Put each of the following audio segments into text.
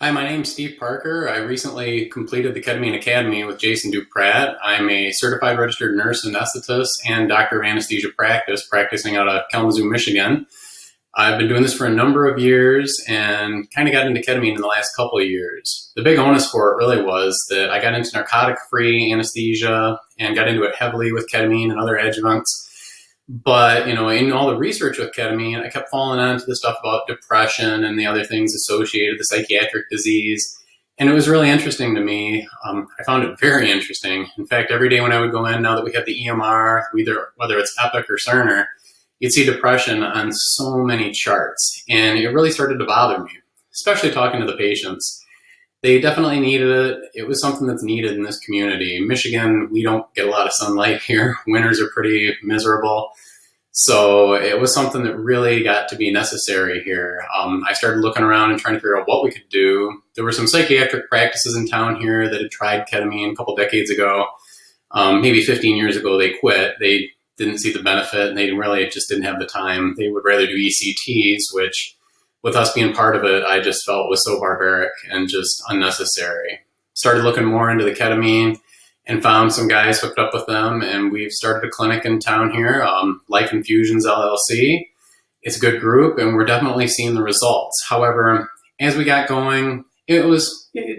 Hi, my name's Steve Parker. I recently completed the Ketamine Academy with Jason Duprat. I'm a certified registered nurse anesthetist and doctor of anesthesia practice, practicing out of Kalamazoo, Michigan. I've been doing this for a number of years and kind of got into ketamine in the last couple of years. The big onus for it really was that I got into narcotic-free anesthesia and got into it heavily with ketamine and other adjuvants. But, in all the research with ketamine, I kept falling onto the stuff about depression and the other things associated with psychiatric disease. And it was really interesting to me. I found it very interesting. In fact, every day when I would go in, now that we have the EMR, whether it's Epic or Cerner, you'd see depression on so many charts. And it really started to bother me, especially talking to the patients. They definitely needed it. It was something that's needed in this community. In Michigan, we don't get a lot of sunlight here. Winters are pretty miserable. So it was something that really got to be necessary here. I started looking around and trying to figure out what we could do. There were some psychiatric practices in town here that had tried ketamine a couple decades ago. Maybe 15 years ago, they quit. They didn't see the benefit, and they really just didn't have the time. They would rather do ECTs, which, with us being part of it, I just felt was so barbaric and just unnecessary. Started looking more into the ketamine and found some guys, hooked up with them, and we've started a clinic in town here, Life Infusions LLC. It's a good group, and we're definitely seeing the results. However, as we got going, it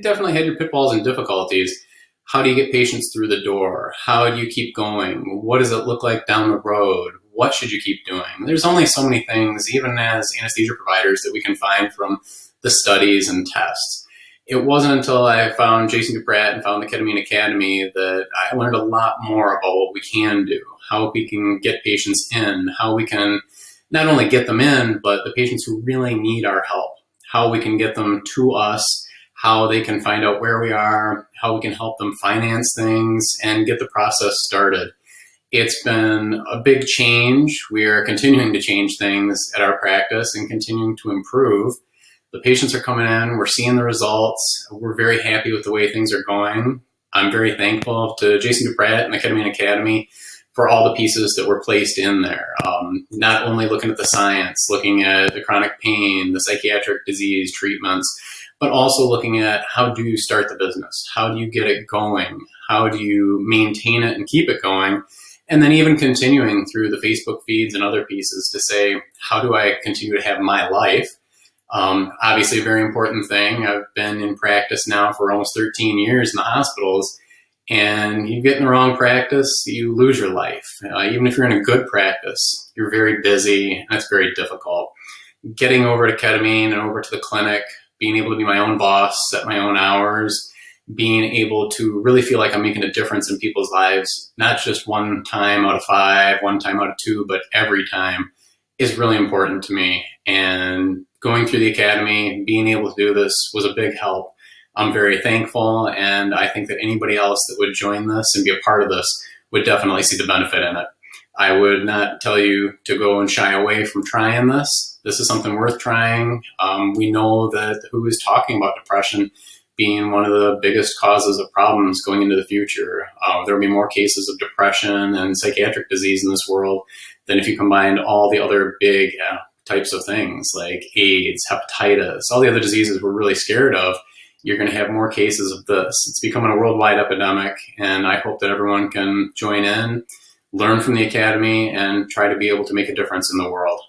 definitely had your pitfalls and difficulties. How do you get patients through the door? How do you keep going? What does it look like down the road? What should you keep doing? There's only so many things, even as anesthesia providers, that we can find from the studies and tests. It wasn't until I found Jason Duprat and found the Ketamine Academy that I learned a lot more about what we can do, how we can get patients in, how we can not only get them in, but the patients who really need our help, how we can get them to us, how they can find out where we are, how we can help them finance things and get the process started. It's been a big change. We are continuing to change things at our practice and continuing to improve. The patients are coming in. We're seeing the results. We're very happy with the way things are going. I'm very thankful to Jason Duprat and the Ketamine Academy for all the pieces that were placed in there. Not only looking at the science, looking at the chronic pain, the psychiatric disease treatments, but also looking at how do you start the business? How do you get it going? How do you maintain it and keep it going? And then even continuing through the Facebook feeds and other pieces to say, how do I continue to have my life? Obviously a very important thing. I've been in practice now for almost 13 years in the hospitals, and you get in the wrong practice, you lose your life. Even if you're in a good practice, you're very busy, and it's very difficult. Getting over to ketamine and over to the clinic, being able to be my own boss, set my own hours, being able to really feel like I'm making a difference in people's lives, not just one time out of 5, one time out of 2, but every time, is really important to me. And going through the academy, being able to do this was a big help. I'm very thankful, and I think that anybody else that would join this and be a part of this would definitely see the benefit in it. I would not tell you to go and shy away from trying this. This is something worth trying. We know that WHO is talking about depression being one of the biggest causes of problems going into the future. There will be more cases of depression and psychiatric disease in this world than if you combined all the other big types of things like AIDS, hepatitis, all the other diseases we're really scared of. You're going to have more cases of this. It's becoming a worldwide epidemic, and I hope that everyone can join in, learn from the academy, and try to be able to make a difference in the world.